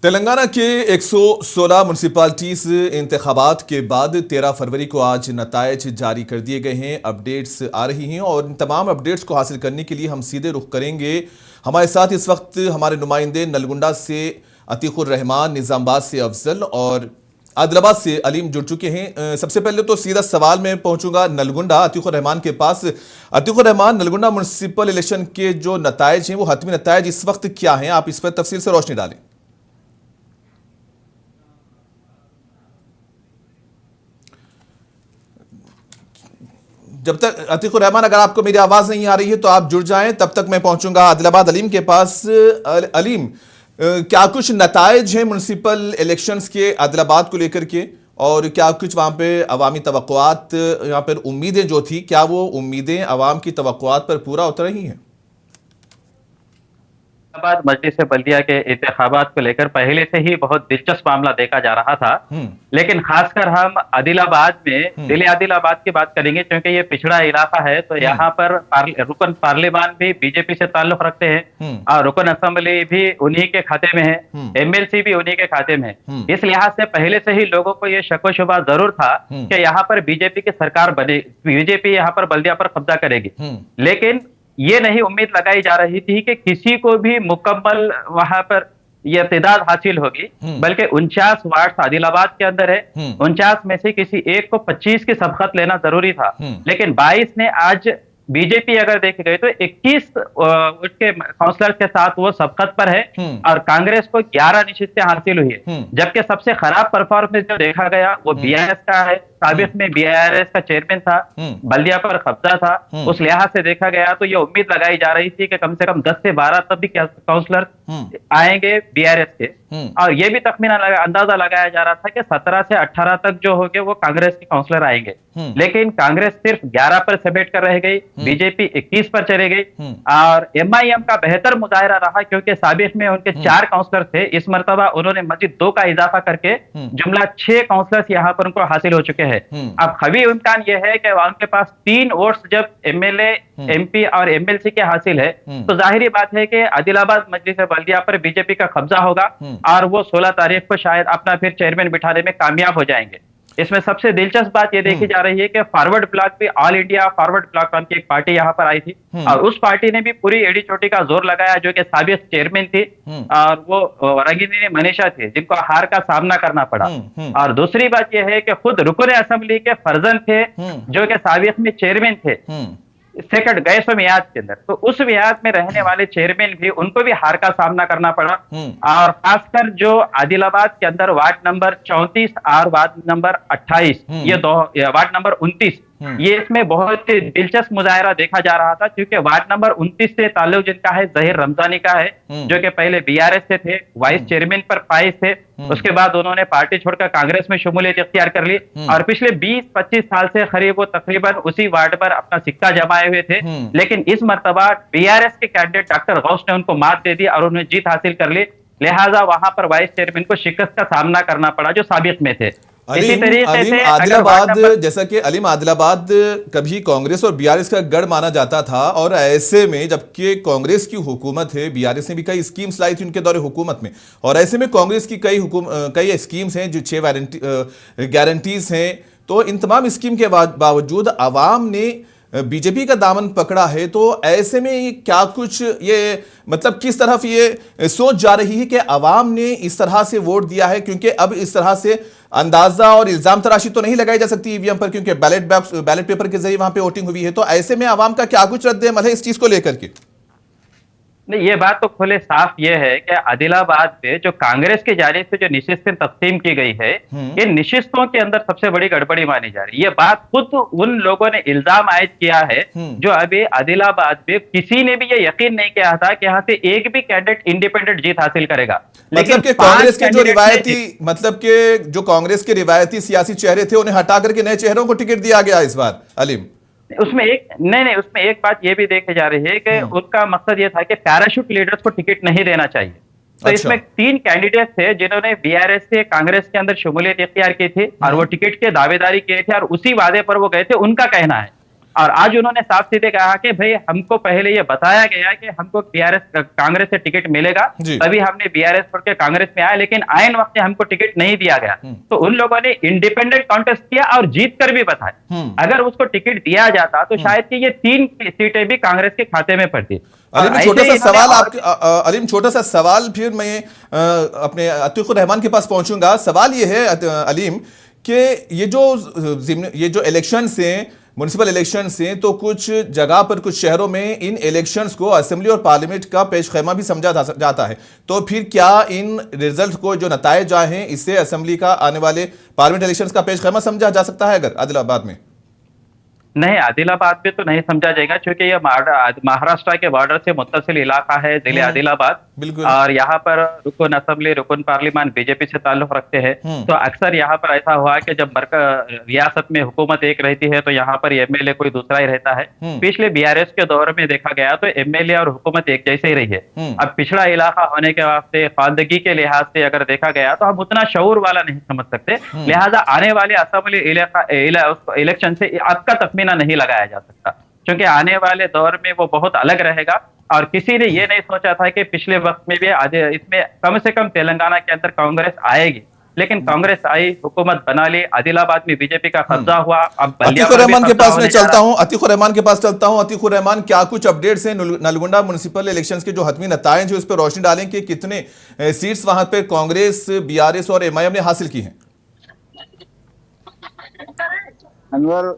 तेलंगाना के 116 म्यूनसिपालिटीज इंतखाबात के बाद 13 फरवरी को आज नतायज जारी कर दिए गए हैं। अपडेट्स आ रही हैं और इन तमाम अपडेट्स को हासिल करने के लिए हम सीधे रुख करेंगे। हमारे साथ इस वक्त हमारे नुमाइंदे नलगुंडा से अतीकुर रहमान, निजामाबाद से अफजल और आदिलाबाद से अलीम जुड़ चुके हैं। सबसे पहले तो सीधा सवाल में पहुंचूंगा नलगुंडा अतीकुर रहमान के पास। अतीकुर रहमान, नलगुंडा म्यूनसिपल इलेक्शन के जो नतायज हैं वो हतमी नतायज इस वक्त क्या हैं, आप इस पर तफसील से रोशनी डालें। जब तक अतीकुर रहमान, अगर आपको मेरी आवाज नहीं आ रही है तो आप जुड़ जाएं, तब तक मैं पहुंचूंगा आदिलाबाद अलीम के पास। अलीम, क्या कुछ नतायज हैं म्युनिसिपल इलेक्शंस के आदिलाबाद को लेकर के, और क्या कुछ वहां पे अवामी तवक्कुआत, यहाँ पर उम्मीदें जो थी, क्या वो उम्मीदें अवाम की तवक्कुआत पर पूरा उतर रही हैं? बाद मजलिस बल्दिया के इंतखाबात को लेकर पहले से ही बहुत दिलचस्प मामला देखा जा रहा था। लेकिन खासकर हम आदिलाबाद में दिल आदिलाबाद की बात करेंगे, क्योंकि ये पिछड़ा इलाका है। तो यहाँ पर रुकन पार्लियामान भी बीजेपी से ताल्लुक रखते हैं और रुकन असेंबली भी उन्हीं के खाते में है, एमएलसी भी उन्हीं के खाते में है। इस लिहाज से पहले से ही लोगों को ये शक व शुबा जरूर था कि यहाँ पर बीजेपी की सरकार बने, बीजेपी यहाँ पर बल्दिया पर कब्जा करेगी। लेकिन ये नहीं उम्मीद लगाई जा रही थी कि किसी को भी मुकम्मल वहां पर यह इत्तेदाद हासिल होगी, बल्कि 49 वार्ड आदिलाबाद के अंदर है। 49 में से किसी एक को 25 की सबकत लेना जरूरी था, लेकिन 22 ने आज बीजेपी अगर देखे गए तो 21 उसके काउंसलर के साथ वो सबकत पर है और कांग्रेस को 11 निशिस्तें हासिल हुई है। जबकि सबसे खराब परफॉर्मेंस जो देखा गया वो बीआरएस का है। साबिक में बीआरएस का चेयरमैन था, बल्दिया पर कब्जा था। उस लिहाज से देखा गया तो ये उम्मीद लगाई जा रही थी कि कम से कम 10 से 12 तब भी काउंसलर आएंगे बीआरएस के, और ये भी अंदाजा लगाया जा रहा था कि 17 से 18 तक जो होंगे वो कांग्रेस के काउंसलर आएंगे। लेकिन कांग्रेस सिर्फ 11 पर समेट कर रह गई, बीजेपी 21 पर चले गई और एमआईएम का बेहतर मुजाहिरा रहा, क्योंकि साबिक में उनके 4 काउंसलर थे। इस मर्तबा उन्होंने मजीद 2 का इजाफा करके जुमला 6 काउंसलर्स यहाँ पर उनको हासिल हो चुके हैं। अब खबी इम्कान यह है कि उनके पास 3 वोट्स जब एमएलए, एमपी और एमएलसी के हासिल है तो जाहिर बात है कि आदिलाबाद मजलिस बल्दिया पर बीजेपी का कब्जा होगा और वो 16 तारीख को शायद अपना फिर चेयरमैन बिठाने में कामयाब हो जाएंगे। इसमें सबसे दिलचस्प बात यह देखी जा रही है कि फॉरवर्ड ब्लॉक भी, ऑल इंडिया फॉरवर्ड ब्लॉक नाम की एक पार्टी यहाँ पर आई थी और उस पार्टी ने भी पूरी एड़ी चोटी का जोर लगाया, जो कि साबिक चेयरमैन थी और वो रंगीनी मनीषा थी, जिनको हार का सामना करना पड़ा। और दूसरी बात यह है कि खुद रुकन असेंबली के फर्जन थे, जो कि साबिक में चेयरमैन थे, सेकंड गए सो मियाद के अंदर, तो उस मियाद में रहने वाले चेयरमैन भी, उनको भी हार का सामना करना पड़ा। और खासकर जो आदिलाबाद के अंदर वार्ड नंबर 34 और वार्ड नंबर 28, ये दो वार्ड नंबर 29, ये इसमें बहुत ही दिलचस्प मुजाहिरा देखा जा रहा था, क्योंकि वार्ड नंबर 29 से ताल्लुक जिनका है जहीर रमजानी का है, जो कि पहले बीआरएस से थे, वाइस चेयरमैन पर फाइज थे। उसके बाद उन्होंने पार्टी छोड़कर कांग्रेस में शमूलियत इख्तियार कर ली और पिछले 20-25 साल से करीब वो तकरीबन उसी वार्ड पर अपना सिक्का जमाए हुए थे। लेकिन इस मर्तबा बीआरएस के कैंडिडेट डॉक्टर गौस ने उनको मात दे दी और उन्होंने जीत हासिल कर ली। लिहाजा वहां पर वाइस चेयरमैन को शिकस्त का सामना करना पड़ा, जो साबिक में थे। आदिलाबाद, जैसा कि अलीम, आदिलाबाद कभी कांग्रेस और बीआरएस का गढ़ माना जाता था, और ऐसे में जबकि कांग्रेस की हुकूमत है, बीआरएस ने भी कई स्कीम्स लाई थी उनके दौरे हुकूमत में, और ऐसे में कांग्रेस की कई स्कीम्स हैं जो 6 गारंटीज हैं, तो इन तमाम स्कीम के बावजूद आवाम ने बीजेपी का दामन पकड़ा है। तो ऐसे में क्या कुछ ये मतलब किस तरफ ये सोच जा रही है कि आवाम ने इस तरह से वोट दिया है, क्योंकि अब इस तरह से अंदाजा और इल्जाम तराशी तो नहीं लगाई जा सकती ईवीएम पर, क्योंकि बैलेट पेपर के जरिए वहां पे वोटिंग हुई है। तो ऐसे में आवाम का क्या कुछ रद्द-ए-अमल है इस चीज को लेकर के? नहीं, ये बात तो खुले साफ ये है कि आदिलाबाद पे जो कांग्रेस की जानिब से जो निशिस्तें तकसीम की गई है, ये निशिस्तों के अंदर सबसे बड़ी गड़बड़ी मानी जा रही है। ये बात खुद उन लोगों ने इल्जाम आयद किया है जो अभी आदिलाबाद में किसी ने भी ये यकीन नहीं किया था कि यहाँ से एक भी कैंडिडेट इंडिपेंडेंट जीत हासिल करेगा। लेकिन कांग्रेस के जो कांग्रेस के रिवायती सियासी चेहरे थे उन्हें हटा करके नए चेहरों को टिकट दिया गया इस बार अलीम। उसमें एक बात ये भी देखी जा रही है कि उनका मकसद ये था कि पैराशूट लीडर्स को टिकट नहीं देना चाहिए। तो इसमें 3 कैंडिडेट थे जिन्होंने बीआरएस से कांग्रेस के अंदर शमूलियत इख्तियार की थी और वो टिकट के दावेदारी किए थे और उसी वादे पर वो गए थे, उनका कहना है। और आज उन्होंने साफ सीधे कहा कि भाई हमको पहले ये बताया गया कि हमको बीआरएस कांग्रेस से टिकट मिलेगा, जी। तभी हमने बीआरएस छोड़ के कांग्रेस में आया, लेकिन आयन वक्त में हमको टिकट नहीं दिया गया। तो उन लोगों ने इंडिपेंडेंट कॉन्टेस्ट किया और जीत कर भी बताया। अगर उसको टिकट दिया जाता तो शायद कि ये 3 सीटें भी कांग्रेस के खाते में पड़ती। अलीम, छोटा सा सवाल अलीम, छोटा सा सवाल, फिर मैं अपने अतीकुर रहमान के पास पहुंचूंगा। सवाल ये है अलीम कि ये जो इलेक्शंस हैं, म्युनिसिपल इलेक्शंस हैं, तो कुछ जगह पर, कुछ शहरों में इन इलेक्शंस को असेंबली और पार्लियामेंट का पेशखैमा भी समझा जाता है। तो फिर क्या इन रिजल्ट को, जो नतायज आए हैं, इससे असेंबली का आने वाले पार्लियामेंट इलेक्शंस का पेशखैमा समझा जा सकता है अगर आदिलाबाद में? नहीं, आदिलाबाद में तो नहीं समझा जाएगा, क्योंकि ये महाराष्ट्र के बॉर्डर से मुत्तसिल इलाका है जिले आदिलाबाद, और यहाँ पर रुकन असेंबली, रुकन पार्लियामेंट बीजेपी से ताल्लुक रखते हैं। तो अक्सर यहाँ पर ऐसा हुआ कि जब रियासत में हुकूमत एक रहती है तो यहाँ पर एमएलए कोई दूसरा ही रहता है। पिछले बीआरएस के दौर में देखा गया तो एमएलए और हुकूमत एक जैसे ही रही है। अब पिछड़ा इलाका होने के वास्ते, खानदगी के लिहाज से अगर देखा गया तो हम उतना शऊर वाला नहीं समझ सकते, लिहाजा आने वाले असेंबली इलेक्शन से आपका तखमीना नहीं लगाया जा सकता, क्योंकि आने वाले दौर में वो बहुत अलग रहेगा। और किसी ने ये नहीं सोचा था कि पिछले वक्त में भी इसमें कम से कम तेलंगाना के अंदर कांग्रेस आएगी, लेकिन कांग्रेस आई, हुकूमत बना ली, आदिलाबाद में बीजेपी का कब्जा हुआ। अब अतीकुर रहमान के पास मैं चलता हूं, अतीकुर रहमान के पास चलता हूं। अतीकुर रहमान, क्या कुछ अपडेट्स हैं नलगोंडा म्युनिसिपल इलेक्शंस के जो हतमी नतायज है उस पर रोशनी डालें कि कितने सीट्स वहां पर कांग्रेस, बीआरएस और एमआईएम ने हासिल की हैं? अनवर,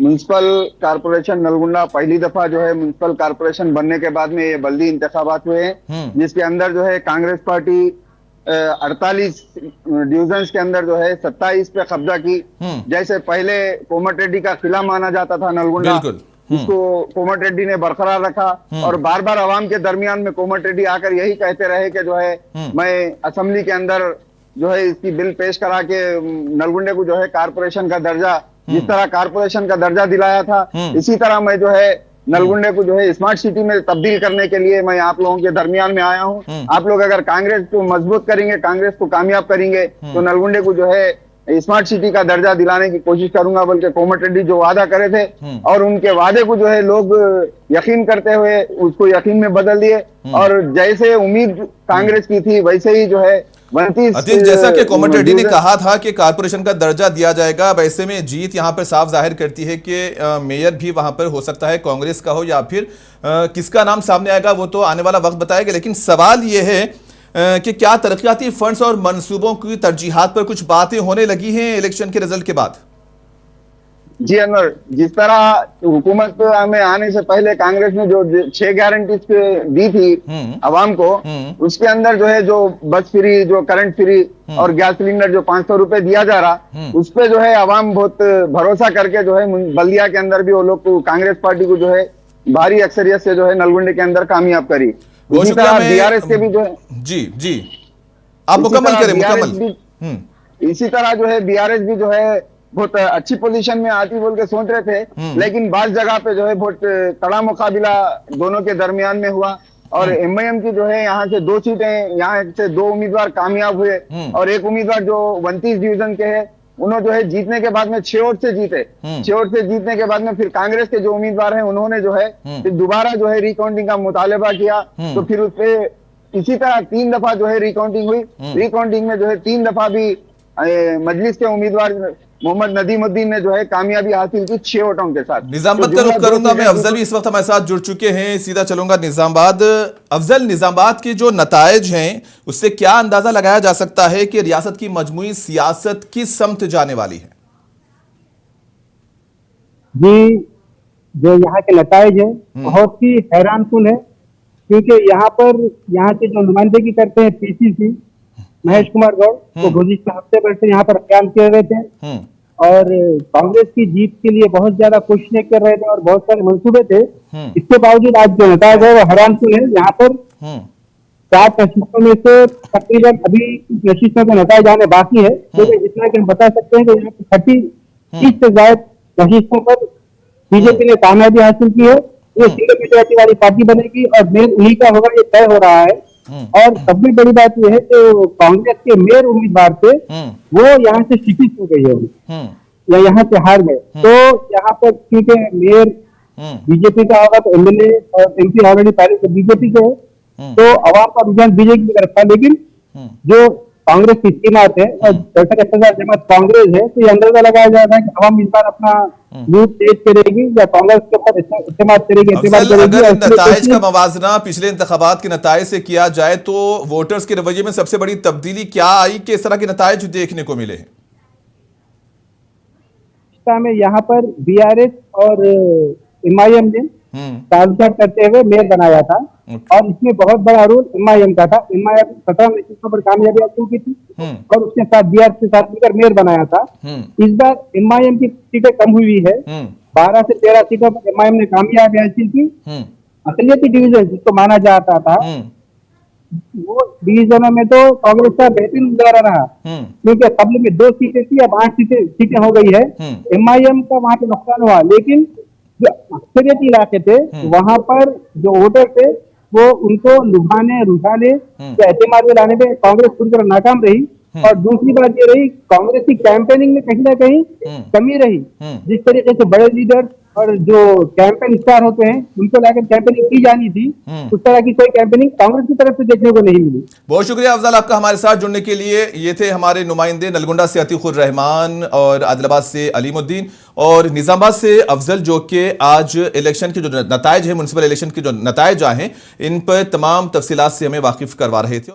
म्युनिसिपल कारपोरेशन नलगोंडा पहली दफा जो है म्युनिसिपल कारपोरेशन बनने के बाद में ये बल्दी इंतखाबात हुए हैं, जिसके अंदर जो है कांग्रेस पार्टी 48 डिविजन्स के अंदर जो है 27 पे कब्जा की। जैसे पहले कोमट रेड्डी का किला माना जाता था नलगोंडा, इसको कोमट रेड्डी ने बरकरार रखा, और बार बार आवाम के दरमियान में कोमट रेड्डी आकर यही कहते रहे कि जो है मैं असेंबली के अंदर जो है इसकी बिल पेश करा के नलगोंडे को जो है कारपोरेशन का दर्जा, जिस तरह कारपोरेशन का दर्जा दिलाया था, इसी तरह मैं जो है नलगोंडे को जो है स्मार्ट सिटी में तब्दील करने के लिए मैं आप लोगों के दरमियान में आया हूं। आप लोग अगर कांग्रेस को मजबूत करेंगे, कांग्रेस को कामयाब करेंगे, तो नलगोंडे को जो है स्मार्ट सिटी का दर्जा दिलाने की कोशिश करूंगा। बल्कि कोमट रेड्डी जो वादा करे थे और उनके वादे को जो है लोग यकीन करते हुए उसको यकीन में बदल दिए, और जैसे उम्मीद कांग्रेस की थी वैसे ही जो है जैसा कि कोमट रेड्डी ने कहा था कि कारपोरेशन का दर्जा दिया जाएगा, वैसे में जीत यहां पर साफ जाहिर करती है कि मेयर भी वहां पर हो सकता है कांग्रेस का हो या फिर किसका नाम सामने आएगा वो तो आने वाला वक्त बताएगा। लेकिन सवाल ये है कि क्या तरक्याती फंड्स और मंसूबों की तरजीहात पर कुछ बातें होने लगी हैं इलेक्शन के रिजल्ट के बाद? जी अनवर, जिस तरह हुकूमत में आने से पहले कांग्रेस ने जो 6 गारंटीज दी थी आवाम को, उसके अंदर जो है जो बस फ्री, जो करंट फ्री और गैस सिलेंडर जो 500 रुपए दिया जा रहा, उस पे जो है आवाम बहुत भरोसा करके जो है बल्दिया के अंदर भी वो लोग को, कांग्रेस पार्टी को जो है भारी अक्सरियत से जो है नलगोंडे के अंदर कामयाब करी। इसी तरह बीआरएस के भी जो है, जी आप मुकम्मल करें, मुकम्मल। इसी तरह जो है बीआरएस भी जो है बहुत अच्छी पोजीशन में आती बोल के सोच रहे थे, लेकिन बात जगह पे जो है बहुत कड़ा मुकाबला दोनों के दरमियान में हुआ, और एमआईएम की जो है यहाँ से 2 सीटें, यहाँ से 2 उम्मीदवार कामयाब हुए, और एक उम्मीदवार जो 29 डिवीजन के है उन्होंने जो है जीतने के बाद में 6 वोट से जीते। 6 वोट से जीतने के बाद में फिर कांग्रेस के जो उम्मीदवार हैं उन्होंने जो है फिर दोबारा जो है रिकाउंटिंग का मुतालबा किया, तो फिर उस पे इसी तरह 3 दफा जो है रिकाउंटिंग हुई। रिकाउंटिंग में जो है 3 दफा भी मजलिस के उम्मीदवार मोहम्मद नदीमुद्दीन ने जो है कामयाबी हासिल की 6 वोटों के साथ। निजामाबाद का रुख करूंगा मैं, अफजल भी इस वक्त हमारे साथ जुड़ चुके हैं, सीधा चलूंगा निजामाबाद। अफजल, निजामाबाद के जो नतायज हैं उससे क्या अंदाजा लगाया जा सकता है कि रियासत की मजमूई सियासत किस समत जाने वाली है? जी, जो यहाँ के नतायज है बहुत ही हैरानकुन है, क्योंकि यहाँ के जो नुमाइंदगी करते हैं पीसीसी महेश कुमार गौड़, तो गुज़िश्ता हफ्ते भर से यहाँ पर अभियान किए गए थे और कांग्रेस की जीत के लिए बहुत ज्यादा कोशिशें कर रहे थे और बहुत सारे मंसूबे थे। इसके बावजूद आज जो नतायज है वो हैरानकुन है। यहाँ पर 4 नशीस्तों में से तकरीबन अभी नशीस्तों के नतायज आने बाकी है, क्योंकि जितना कि हम बता सकते हैं कि यहाँ पर 30 से ज्यादा नशीस्तों पर बीजेपी ने कामयाबी हासिल की है। ये सिंगल मेजॉरिटी वाली पार्टी बनेगी और मेयर उन्हीं का होगा, ये तय हो रहा है। और सबसे बड़ी बात यह है कि कांग्रेस के मेयर उम्मीदवार थे वो यहाँ से शिकस्त हो गई है। या यहाँ से हार गए तो यहाँ पर क्योंकि मेयर बीजेपी का होगा तो एमएलए और एमपी ऑलरेडी पहले से बीजेपी के है तो आवाम का रुझान बीजेपी की तरफ था। लेकिन जो कांग्रेस की स्कीमात है और दरअसल सत्ताधार जमात कांग्रेस है तो ये अंदाजा लगाया जा रहा है कि आवाम इस बार अपना यूथ तेज करेगी या कांग्रेस के ऊपर इस्तेमाल करेगी अगर नताइज का मवाजना पिछले इंतखाबात के नताइज से किया जाए तो वोटर्स के रवैये में सबसे बड़ी तब्दीली क्या आई कि इस तरह के नताइज देखने को मिले हैं? में यहाँ पर बीआरएस और एमआईएम ने तालुका करते हुए मेयर बनाया था और इसमें बहुत बड़ा रोल एमआईएम का था। एमआईएम 17 में सीटों पर कामयाबी हासिल की थी और उसके साथ बीआरएस के साथ मिलकर मेयर बनाया था। इस बार एमआईएम की सीटें कम हुई है, 12 से 13 सीटों पर एमआईएम ने कामयाबी हासिल की। अकलियती डिवीजन जिसको माना जाता था वो डिवीजनों में तो कांग्रेस का बेहतरीन गुजारा रहा क्योंकि कबल में 2 सीटें थी, अब 8 सीटें हो गई है। एमआईएम का वहां पे नुकसान हुआ लेकिन जो अक्सरियती इलाके थे वहां पर जो वोटर थे वो उनको रुझाने या एतमाद में लाने में कांग्रेस पूरी तरह नाकाम रही। और दूसरी बात ये रही कांग्रेस की कैंपेनिंग में कहीं ना कहीं कमी रही। जिस तरीके से बड़े लीडर और जो कैंपेन स्टार होते हैं उनको लाकर कैंपेनिंग की जानी थी उस तरह की कोई कैंपेनिंग कांग्रेस की तरफ से देखने को नहीं मिली। बहुत शुक्रिया अफजल आपका हमारे साथ जुड़ने के लिए। ये थे हमारे नुमाइंदे नलगुंडा से अतीकुर रहमान और आदिलाबाद से अलीमुद्दीन और निजामाबाद से अफजल जो कि आज इलेक्शन के जो नताइज है म्युनिसिपल इलेक्शन के जो नताइज आए हैं इन पर तमाम तफसीलात से हमें वाकिफ करवा रहे थे।